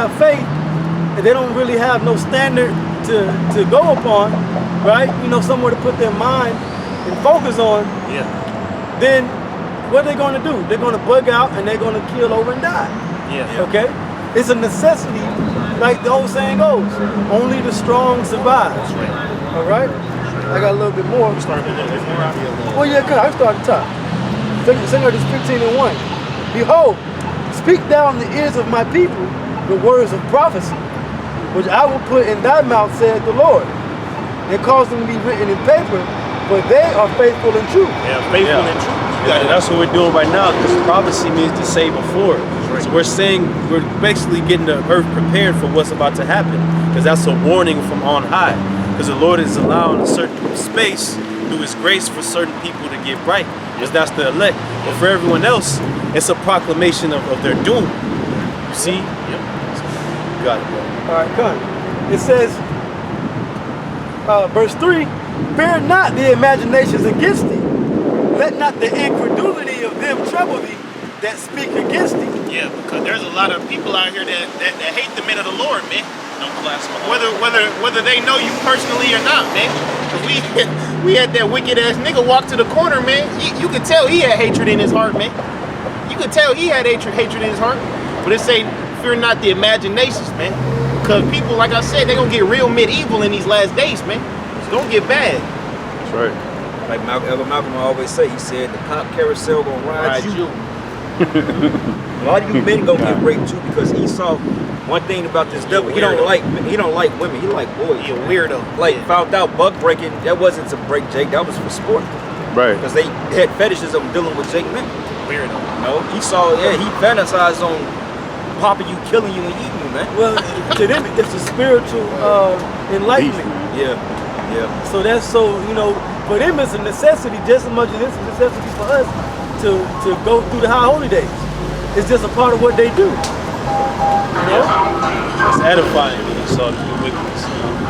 have faith and they don't really have no standard to go upon, right? You know, somewhere to put their mind and focus on. Yeah. Then what are they going to do? They're going to bug out and they're going to kill over and die. Yeah. Okay? It's a necessity, like the old saying goes, only the strong survive. That's right. All right? I got a little bit more. Start a little bit more out here. Well, yeah, cause I start at the top. Second 15:1. Behold, speak thou in the ears of my people the words of prophecy, which I will put in thy mouth, saith the Lord, and cause them to be written in paper, for they are faithful and true. Yeah, faithful and true. Yeah, that's what we're doing right now, because prophecy means to say before. Right. So we're basically getting the earth prepared for what's about to happen, because that's a warning from on high. Because the Lord is allowing a certain space through His grace for certain people to get right, because that's the elect. But for everyone else, it's a proclamation of their doom. You see? Yep. Got it, bro. All right, come. It says, verse 3, fear not the imaginations against thee. Let not the incredulity of them trouble thee that speak against thee. Yeah, because there's a lot of people out here that hate the men of the Lord, man. Don't class Whether they know you personally or not, man. Cause we had that wicked ass nigga walk to the corner, man. You could tell he had hatred in his heart, man. You could tell he had hatred in his heart. But it say, fear not the imaginations, man. Because people, like I said, they gonna get real medieval in these last days, man. It's gonna get bad. That's right. Like Malcolm always say, he said, the cop carousel gonna ride you. A lot of you men gonna get raped too, because Esau, one thing about this devil, he don't like women, he like boys. He a weirdo. Like found out buck breaking, that wasn't to break Jake, that was for sport. Right. Because they had fetishes of dealing with Jake men. Weirdo. No, Esau, yeah, he fantasized on popping you, killing you, and eating you, man. Well, to them, it's a spiritual enlightenment. Yeah. So that's you know, for them it's a necessity just as much as it's a necessity for us to go through the high holy days. It's just a part of what they do. You know? It's edifying when you saw the wickedness.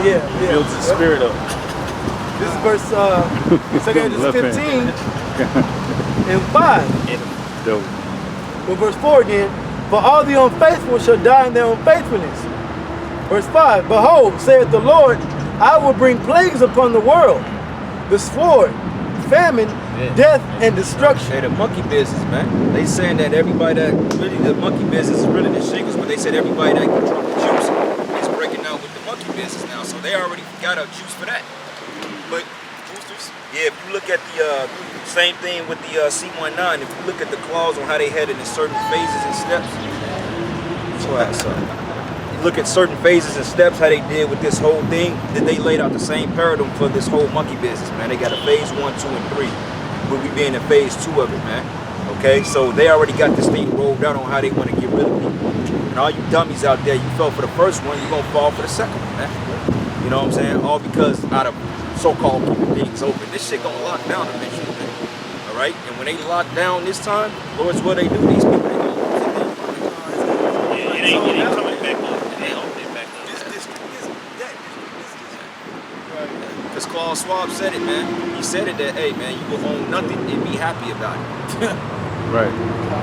Yeah. It builds the spirit up. This is verse 2 15 and 5. Dope. Well, verse 4 again. For all the unfaithful shall die in their unfaithfulness. Verse 5. Behold, saith the Lord, I will bring plagues upon the world, the sword, famine, death, and destruction. Hey, the monkey business, man. They saying that everybody that really the monkey business is really the shingles, but they said everybody that can drink the juice is breaking out with the monkey business now. So they already got a juice for that. But boosters, yeah, if you look at the same thing with the C19, if you look at the clause on how they headed in certain phases and steps, that's what I saw. Look at certain phases and steps, how they did with this whole thing, that they laid out the same paradigm for this whole monkey business, man. They got a phase 1, 2, and 3. We'll be in phase 2 of it, man. Okay, so they already got this thing rolled out on how they want to get rid of people. And all you dummies out there, you fell for the first one, you're gonna fall for the second one, man. You know what I'm saying? All because out of so-called keeping things open. This shit gonna lock down eventually, man. All right, and when they lock down this time, Lord's what they do. These people, they gonna lose it. Yeah, it ain't coming back up. Because Klaus Schwab said it, man. He said it that, hey, man, you will own nothing and be happy about it. Right.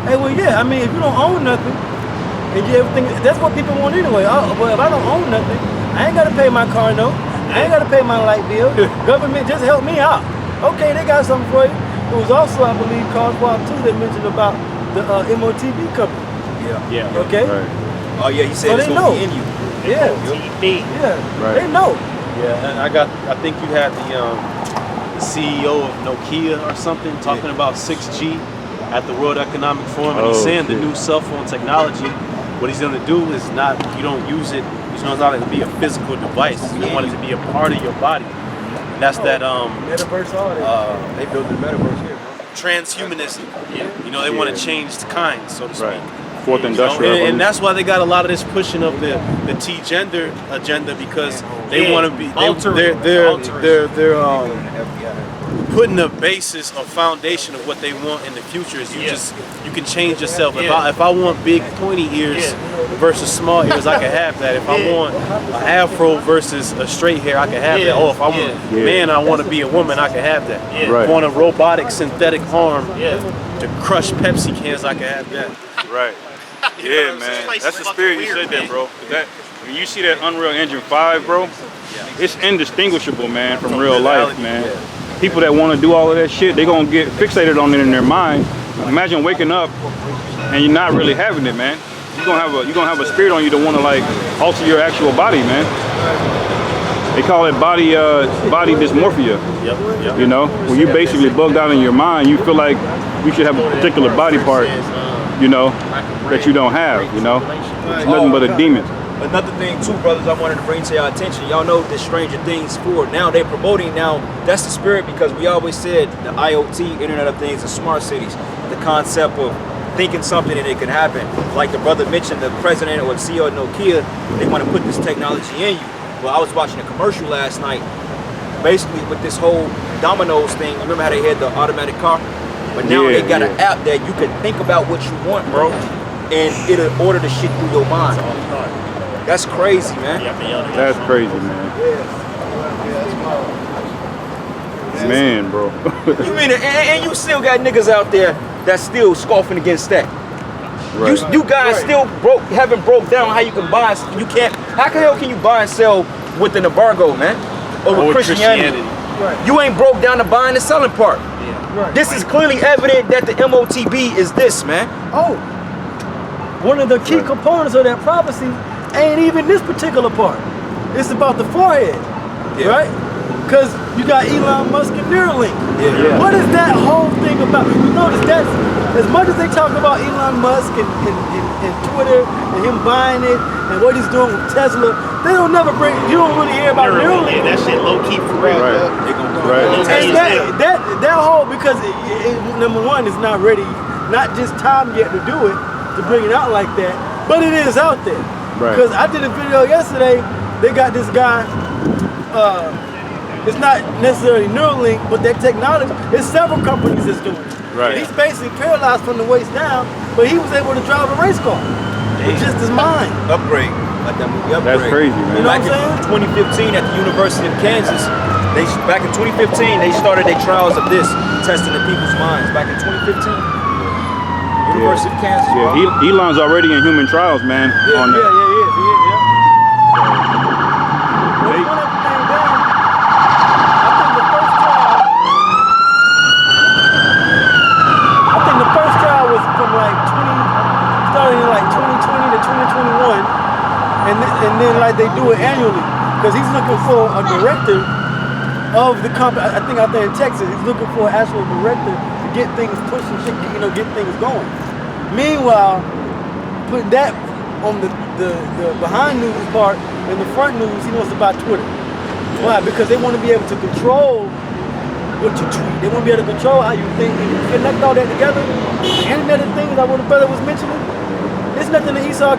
Hey, well, yeah, I mean, if you don't own nothing, and you everything, that's what people want anyway. Well, if I don't own nothing, I ain't got to pay my car note. I ain't got to pay my light bill. Government just help me out. Okay, they got something for you. It was also, I believe, Klaus Schwab, too, that mentioned about the MOTB company. Yeah. Okay? Right. Oh, yeah, he said it's going to be in you. Yeah. MOTB. Right. They know. Yeah, and I think you had the CEO of Nokia or something talking about 6G at the World Economic Forum, and he's saying the new cell phone technology, what he's going to do is you don't use it, it's not to be a physical device, you want it to be a part of your body. And that's that Metaverse all they built the metaverse here, bro. Transhumanism. Yeah. You know, they want to change the kind, so to speak. Right. Fourth industrial revolution. And that's why they got a lot of this pushing of the T-gender agenda, because they want to be they're putting a basis, a foundation of what they want in the future. Is you can change yourself. If I want big pointy ears versus small ears, I can have that. If I want an afro versus a straight hair, I can have that. Oh, if I want a man, I want to be a woman, I can have that. If I want a robotic synthetic arm to crush Pepsi cans, I can have that. Right. Yeah, man. That's the spirit you said there, bro. That when you see that Unreal Engine 5, bro, it's indistinguishable, man, from real life, man. People that want to do all of that shit, they gonna get fixated on it in their mind. Imagine waking up and you're not really having it, man. You're gonna have a spirit on you to want to like alter your actual body, man. They call it body dysmorphia. Yep. You know, when you basically bugged out in your mind, you feel like you should have a particular body part, you know, that you don't have. You know, it's nothing but a demon. Another thing too, brothers, I wanted to bring to your attention. Y'all know this Stranger Things 4. Now they're promoting now. That's the spirit, because we always said the IoT, Internet of Things, the smart cities, the concept of thinking something and it can happen. Like the brother mentioned, the president or CEO of Nokia, they want to put this technology in you. Well, I was watching a commercial last night, basically with this whole Domino's thing. You remember how they had the automatic car? But now they got an app that you can think about what you want, bro, and it'll order the shit through your mind. That's crazy, man. That's crazy, man. Man, bro. You mean, and you still got niggas out there that's still scoffing against that. Right. You guys still haven't broke down how you can buy. You can't. How the hell can you buy and sell with an embargo, man? Or with Christianity. Right. You ain't broke down the buying and selling part. Yeah. Right. This is clearly evident that the MOTB is this, man. Oh, one of the key components of that prophecy ain't even this particular part. It's about the forehead, right? Because you got Elon Musk and Neuralink. What is that whole thing about? You notice that's, as much as they talk about Elon Musk and Twitter and him buying it and what he's doing with Tesla, they don't never bring, you don't really hear about Neuralink. Yeah, that shit low key for real. And that whole, because number one, it's not ready, not just time yet to do it, to bring it out like that, but it is out there. Because I did a video yesterday, they got this guy, it's not necessarily Neuralink, but that technology, there's several companies that's doing it. Right. He's basically paralyzed from the waist down, but he was able to drive a race car with just his mind. Upgrade, like that movie Upgrade. That's crazy, man. You know back in 2015 at the University of Kansas, back in 2015, they started their trials of this, testing the people's minds. Back in 2015. University of Kansas. Yeah, Elon's already in human trials, man. On that. I think the first trial was from like 20, starting in like 2020 to 2021, and then like they do it annually, because he's looking for a director of the company. I think out there in Texas, he's looking for an actual director to get things pushed and shit, you know, get things going. Meanwhile, put that on the behind news part, and the front news, he wants to buy Twitter. Why? Because they want to be able to control what you tweet. They want to be able to control how you think. And you connect all that together, the internet of things, like what the brother was mentioning, there's nothing that Esau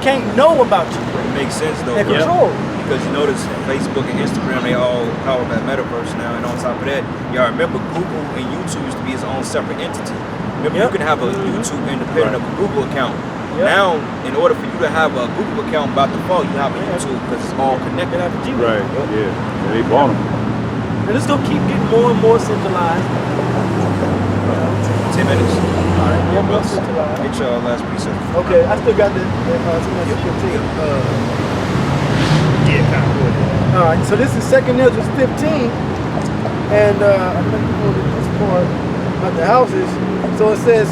can't know about you. It makes sense though. And control. Because you notice Facebook and Instagram, they all power that metaverse now, and on top of that, y'all remember Google and YouTube used to be its own separate entity. Remember, you can have a YouTube independent of a Google account. Now, in order for you to have a Google account by default, you have a YouTube, because it's all connected. Right, yeah. They bought them. And it's going to keep getting more and more centralized. 10 minutes. All right, yeah, more centralized. Get your last piece of it. Okay, I still got the all right, so this is 2nd Ezra 15, and I'm going to go to this part about the houses. So it says,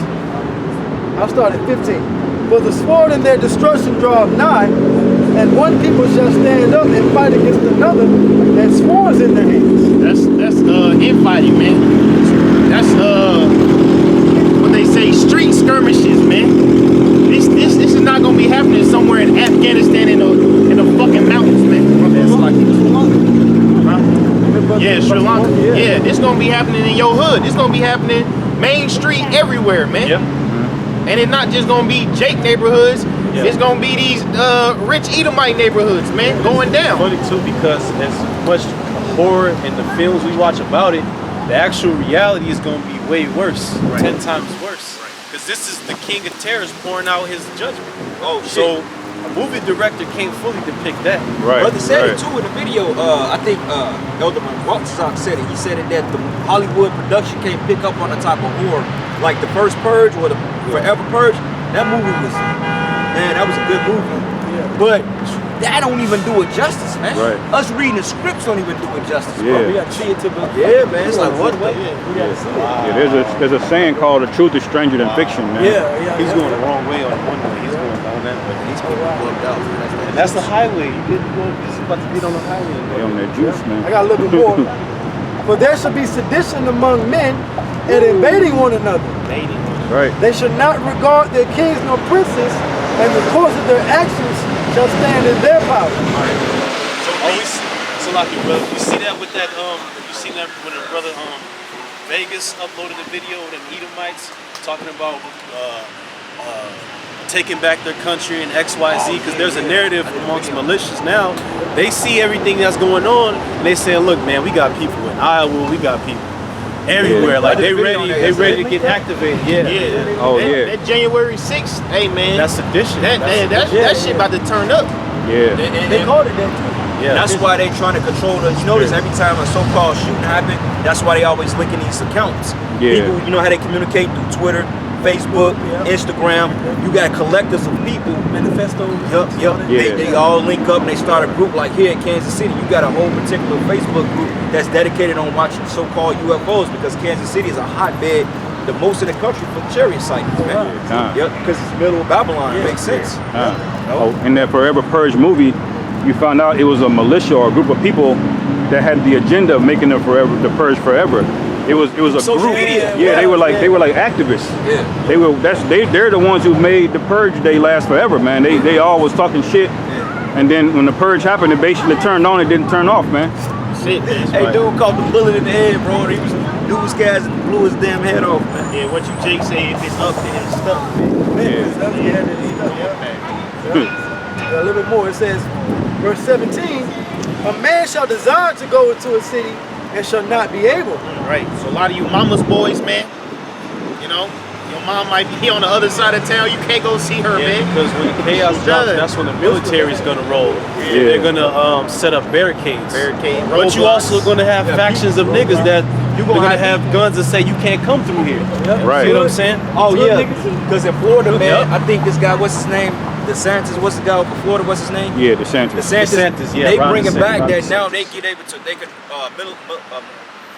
I'll start at 15. For the sword and their destruction draweth nigh, and one people shall stand up and fight against another, and swords in their hands. That's infighting, man. That's what they say, street skirmishes, man. This is not gonna be happening somewhere in Afghanistan in the fucking mountains, man. It's like Sri Lanka. Huh? Yeah, Sri Lanka. Yeah, this gonna be happening in your hood. This gonna be happening Main Street everywhere, man. Yep. And it's not just gonna be Jake neighborhoods. Yeah. It's gonna be these rich Edomite neighborhoods, man, going down. It's funny too, because as much horror in the films we watch about it, the actual reality is gonna be way worse, 10 times worse. Because this is the king of terrors pouring out his judgment. Oh shit. So a movie director can't fully depict that. Right. Brother said it too in the video. I think Elder Rothschild said it. He said it that the Hollywood production can't pick up on the type of horror like the first Purge or the Forever Purge. That movie was, man, that was a good movie. But that don't even do it justice, man. Right. Us reading the scripts don't even do it justice. Yeah. Bro. We got to see it to believe. Yeah, man. It's like, what the? We got to see it. Yeah, there's a saying called "the truth is stranger than fiction," man. Yeah. He's going the wrong way on one way. He's going down that way. These people bugged out, man. And that's the highway. He's about to get on the highway. They on that juice, man. I got a little bit more. For there shall be sedition among men and invading one another. Right. They should not regard their kings nor princes, and the course of their actions shall stand in their power. So like you brother, you see that with that you seen that when the brother Vegas uploaded the video of them Edomites talking about taking back their country and XYZ, because there's a narrative amongst militias now. They see everything that's going on and they saying, look man, we got people in Iowa, we got people everywhere. Yeah. Like they ready to get activated. Yeah. Oh yeah. That January 6th, hey man. That's sedition. That shit about to turn up. Yeah. They called it that too. Yeah. That's why they trying to control the. You notice every time a so-called shooting happen, that's why they always linking these accounts. Yeah. People, you know how they communicate through Twitter, Facebook, Instagram. You got collectors of people. Manifestos. Yup. Yeah. They all link up and they start a group like here in Kansas City. You got a whole particular Facebook group that's dedicated on watching so-called UFOs, because Kansas City is a hotbed, the most of the country for chariot sightings, man. Yep, because it's the middle of Babylon. It makes sense. Oh, in that Forever Purge movie, you found out it was a militia or a group of people that had the agenda of making the purge forever. It was a Social group. media. Yeah, they were like activists. Yeah. They're the ones who made the purge day last forever, man. They all was talking shit, and then when the purge happened, it basically turned on. It didn't turn off, man. Shit, man. Hey, dude caught the bullet in the head, bro. He was dude's guys and blew his damn head off, man. Yeah, what you Jake say, if it's up, then it's stuck. A little bit more. It says, verse 17, a man shall desire to go into a city and shall not be able. Right. So a lot of you mama's boys, man, you know, your mom might be on the other side of town. You can't go see her, man. Because when chaos drops, that's when the military's gonna roll. Yeah. They're gonna set up barricades. But But you also gonna have factions of niggas that you're gonna have guns that say you can't come through here. Right. You know what I'm saying? Oh yeah, because in Florida, man, I think this guy, what's his name? DeSantis, what's the guy from Florida? What's his name? Yeah, DeSantis. DeSantis, yeah, They Ron bring it DeSantis. back Ron that DeSantis. now they could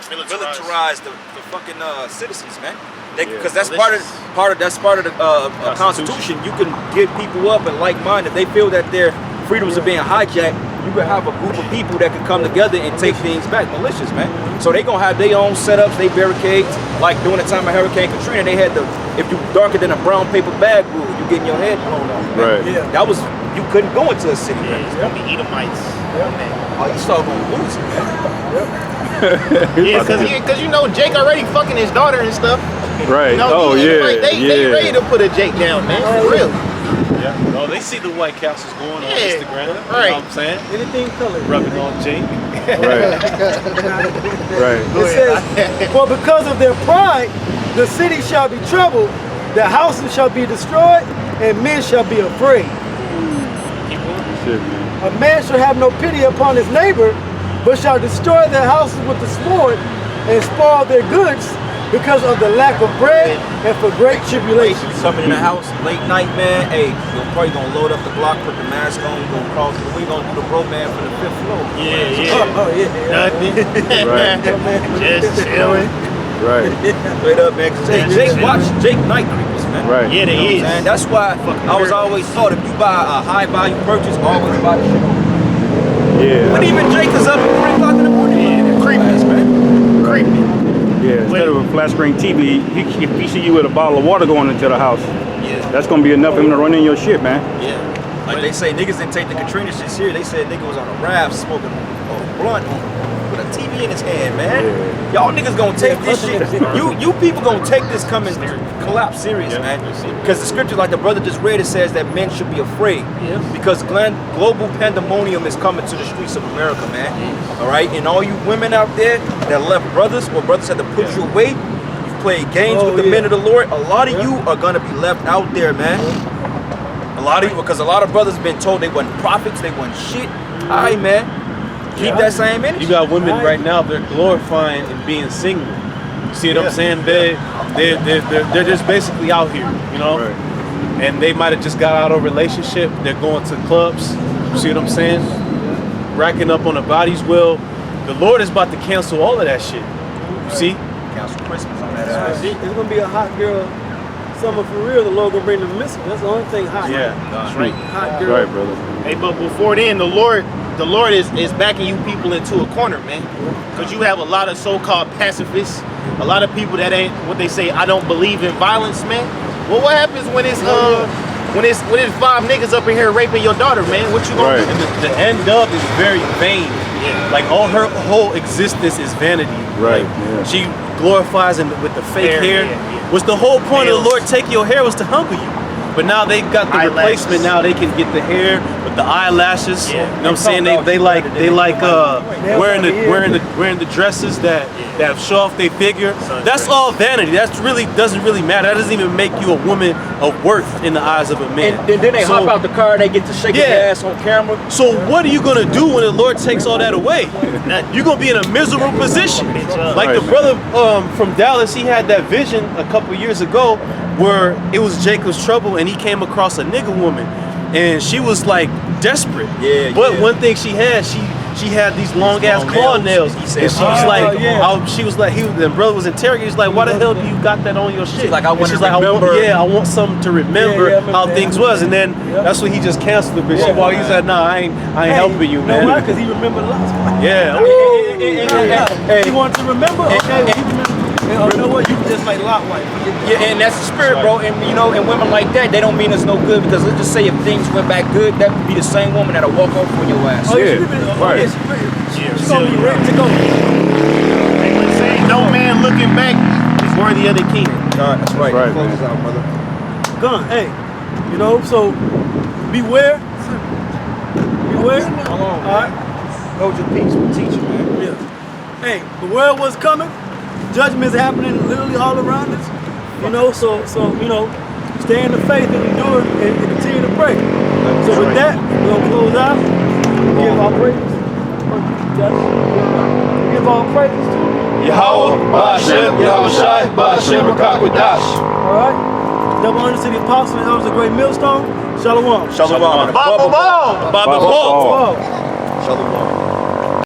militarize the fucking citizens, man. Because that's part of the Constitution. You can get people up and like-minded. If they feel that their freedoms are being hijacked, you could have a group of people that can come together and take things back. Militias, man. So they gonna have their own setups, they barricades. Like during the time of Hurricane Katrina, they had if you darker than a brown paper bag rule, you getting your head blown off. Right. Yeah. That was, you couldn't go into a city. Yeah, Man. it's gonna be Edomites. Oh, you start gonna lose it, man. Yeah, because you know Jake already fucking his daughter and stuff. Right. You know, Oh yeah. like, they ready to put a Jake down, man. For real. Yeah. Oh, they see the White Castles going on Yeah, Instagram. You know right. what I'm saying? Anything colored. Rubbing on Jake. Right. Right. It says, for because of their pride, the city shall be troubled, the houses shall be destroyed, and men shall be afraid. Shit, man. A man shall have no pity upon his neighbor, but shall destroy their houses with the sword and spoil their goods because of the lack of bread and for great tribulation. Coming in the house late night, man. Hey, you're probably gonna load up the block, put the mask on, you're gonna cross. We gonna do the bro man for the 5th floor. Yeah. Oh yeah. Nothing. Right. Just chilling. Right. Straight up, man. 'Cause Jake Night Creepers, man. Right. Yeah, they is. And that's why I was always taught, if you buy a high value purchase, always buy the shit. Yeah. But even Jake is up at 3 o'clock in the morning. Yeah, creepy, man. Creepy. Yeah. Instead of a flat screen TV, he see you with a bottle of water going into the house. Yeah. That's gonna be enough for him to run in your shit, man. Yeah. Like they say, niggas didn't take the Katrina shit serious. They said nigga was on a raft smoking a blunt with a TV in his hand, man. Y'all niggas gonna take this shit. You people gonna take this coming collapse serious, man. Because the scripture, like the brother just read, it says that men should be afraid. Because global pandemonium is coming to the streets of America, man. All right, and all you women out there that left brothers or brothers had to put you away, you played games with the men of the Lord. A lot of you are gonna be left out there, man. A lot of you, because a lot of brothers been told they wasn't prophets, they wasn't shit. All right, man. Keep that same energy. You got women right now, they're glorifying and being single. You see what I'm saying? They're just basically out here, you know? Right. and they might have just got out of a relationship. They're going to clubs. You see what I'm saying? Racking up on the bodies. Well, the Lord is about to cancel all of that shit. You see? Cancel Christmas on that ass. It's gonna be a hot girl summer for real. The Lord gonna bring the missile. That's the only thing hot. Yeah, That's right. Hot girl. Right, brother. Hey, but before then, the Lord is backing you people into a corner, man. Because you have a lot of so-called pacifists, a lot of people that ain't what they say. I don't believe in violence, man. Well, what happens when it's 5 niggas up in here raping your daughter, man? What you gonna Right. do? and the end dub is very vain. Yeah. Like all her whole existence is vanity. Right, Like, yeah. she glorifies him with the fake hair. Yeah. Was the whole point of the Nails. Lord taking your hair was to humble you. But now they got the Eyelashes. replacement. Now they can get the hair with the eyelashes. Yeah. You know what I'm saying? They like wearing the dresses that show off their figure. That's all vanity. That's really doesn't really matter. That doesn't even make you a woman of worth in the eyes of a man. And then they hop out the car and they get to shake their ass on camera. So what are you gonna do when the Lord takes all that away? You're gonna be in a miserable position. Like the brother from Dallas, he had that vision a couple years ago where it was Jacob's trouble and he came across a nigga woman and she was like desperate. Yeah, But yeah. one thing she had these long ass claw nails. He said, And she was like, yeah. she was like, the brother was interrogating. He's like, why the hell do you got that on your shit? like, I And wanna she's like, remember. I want something to remember Yeah, I remember how that. things was. And then that's when he just canceled the bitch. Yeah. He said, nah, I ain't helping you, You know why? man. Because he remembered lots. Yeah. Hey, he wanted to remember. Okay, he remember. Oh, you know what? You just like Lot wife. Yeah, and that's the spirit, bro. And you know, and women like that, they don't mean us no good because let's just say if things went back good, that would be the same woman that'll walk off on your ass. Oh, Yeah, yeah, right. she's gonna be ready to go. No man looking back is worthy of the kingdom. God, that's right. Right, Close man. us out, brother. Gun, hey, you know, so beware. Beware. All right. Hold your peace, we teach you, man. Yeah. Hey, the world was coming. Judgment is happening literally all around us. You know, so you know, stay in the faith and endure and continue to pray. So with that, we're gonna close out. Give our praises. Give our praises to Yahawah, bahasham, Yahawashi, bahasham, Rakakwadash. all right. Double honor to the apostles and elders of the great millstone. Shalom. Shalom. Baba Ball. Baba Ball. Wow. Shalom.